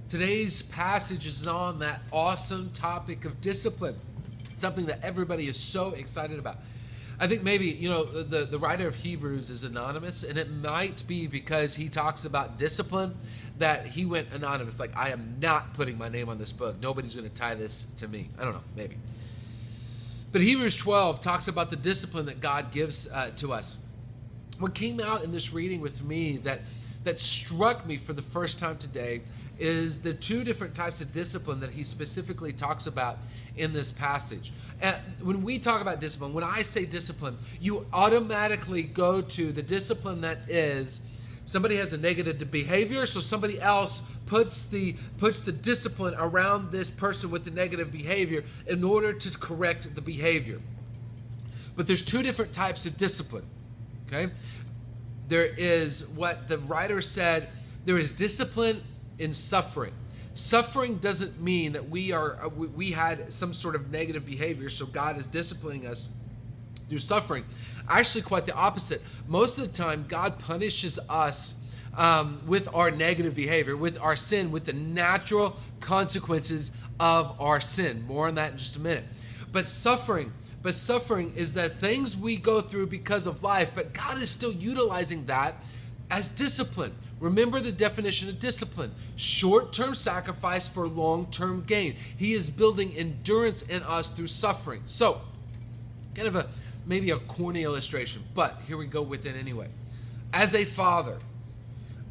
Today's passage is on that awesome topic of discipline, something that everybody is so excited about. I think maybe, the writer of Hebrews is anonymous, and it might be because he talks about discipline that he went anonymous. Like, I am not putting my name on this book. Nobody's going to tie this to me. I don't know, maybe. But Hebrews 12 talks about the discipline that God gives to us. What came out in this reading with me that struck me for the first time today is the two different types of discipline that he specifically talks about in this passage. When we talk about discipline, when I say discipline, you automatically go to the discipline that is somebody has a negative behavior, so somebody else puts the discipline around this person with the negative behavior in order to correct the behavior. But there's two different types of discipline. Okay? There is what the writer said, there is discipline in suffering. Suffering doesn't mean that we had some sort of negative behavior, so God is disciplining us through suffering. Actually, quite the opposite. Most of the time, God punishes us with our negative behavior, with our sin, with the natural consequences of our sin. More on that in just a minute. But suffering is that things we go through because of life, but God is still utilizing that as discipline. Remember the definition of discipline: short-term sacrifice for long-term gain. He is building endurance in us through suffering. So, kind of maybe a corny illustration, but here we go with it anyway. As a father,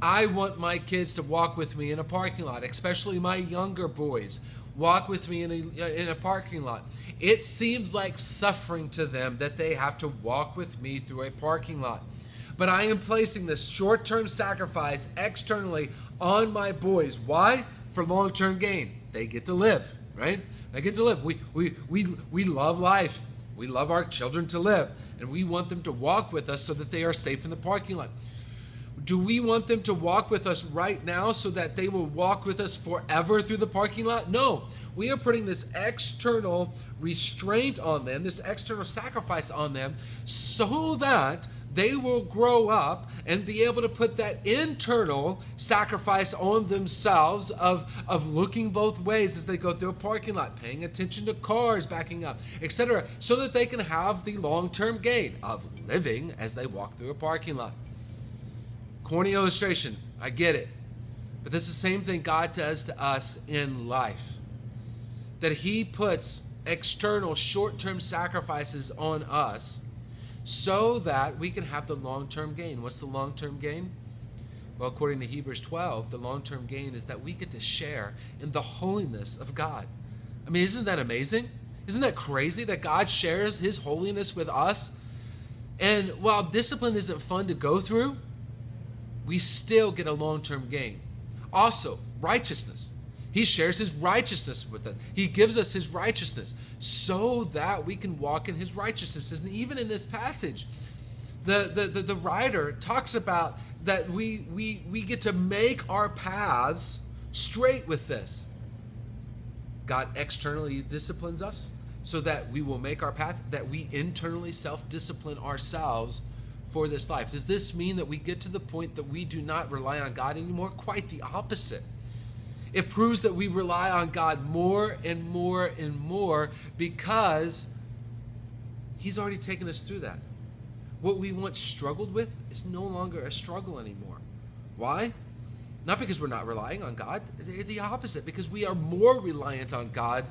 I want my kids to walk with me in a parking lot, especially my younger boys. Walk with me in a parking lot. It seems like suffering to them that they have to walk with me through a parking lot. But I am placing this short-term sacrifice externally on my boys. Why? For long-term gain. They get to live, right? They get to live. We love life. We love our children to live, and we want them to walk with us so that they are safe in the parking lot. Do we want them to walk with us right now so that they will walk with us forever through the parking lot? No. We are putting this external restraint on them, this external sacrifice on them, so that they will grow up and be able to put that internal sacrifice on themselves of looking both ways as they go through a parking lot, paying attention to cars backing up, etc., so that they can have the long-term gain of living as they walk through a parking lot. Corny illustration, I get it. But this is the same thing God does to us in life. That He puts external short-term sacrifices on us so that we can have the long-term gain. What's the long-term gain? Well, according to Hebrews 12, the long-term gain is that we get to share in the holiness of God. I mean, isn't that amazing? Isn't that crazy that God shares His holiness with us? And while discipline isn't fun to go through, we still get a long-term gain. Also, righteousness. He shares His righteousness with us. He gives us His righteousness so that we can walk in His righteousness. And even in this passage, the writer talks about that we get to make our paths straight with this. God externally disciplines us so that we will make our path, that we internally self-discipline ourselves for this life. Does this mean that we get to the point that we do not rely on God anymore? Quite the opposite. It proves that we rely on God more and more and more because He's already taken us through that. What we once struggled with is no longer a struggle anymore. Why? Not because we're not relying on God. The opposite, because we are more reliant on God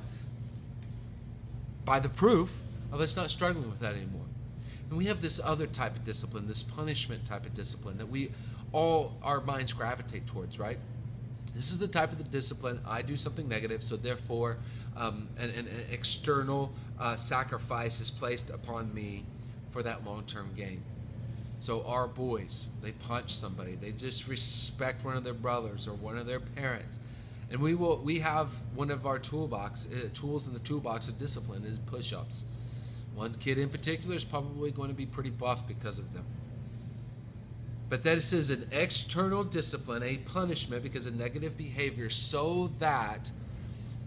by the proof of us not struggling with that anymore. And we have this other type of discipline, this punishment type of discipline that our minds gravitate towards, right? This is the type of the discipline: I do something negative, so therefore an external sacrifice is placed upon me for that long-term gain. So our boys, they punch somebody, they disrespect one of their brothers or one of their parents, and we have one of our tools in the toolbox of discipline is push-ups. One kid in particular is probably going to be pretty buff because of them. But this is an external discipline, a punishment because of negative behavior, so that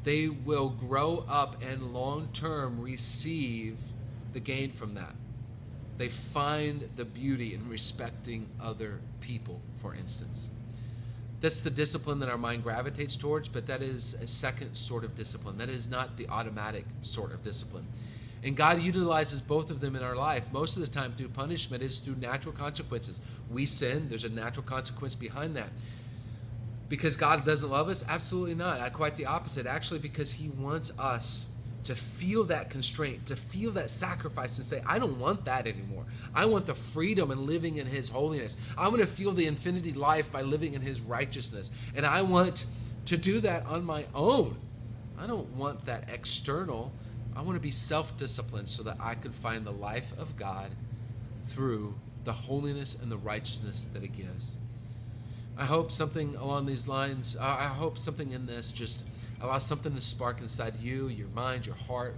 they will grow up and long-term receive the gain from that. They find the beauty in respecting other people, for instance. That's the discipline that our mind gravitates towards, but that is a second sort of discipline. That is not the automatic sort of discipline. And God utilizes both of them in our life. Most of the time through punishment is through natural consequences. We sin, there's a natural consequence behind that. Because God doesn't love us? Absolutely not. Quite the opposite. Actually, because he wants us to feel that constraint, to feel that sacrifice and say, I don't want that anymore. I want the freedom and living in his holiness. I want to feel the infinity life by living in his righteousness. And I want to do that on my own. I don't want that external. I want to be self-disciplined so that I can find the life of God through the holiness and the righteousness that it gives. I hope something along these lines, I hope something in this just allows something to spark inside you, your mind, your heart.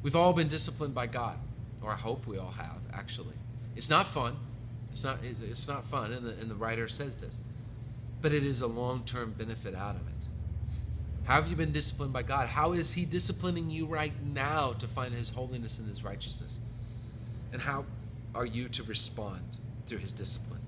We've all been disciplined by God, or I hope we all have, actually. It's not fun. It's not fun, and the writer says this. But it is a long-term benefit out of it. How have you been disciplined by God? How is he disciplining you right now to find his holiness and his righteousness? And how are you to respond through his discipline?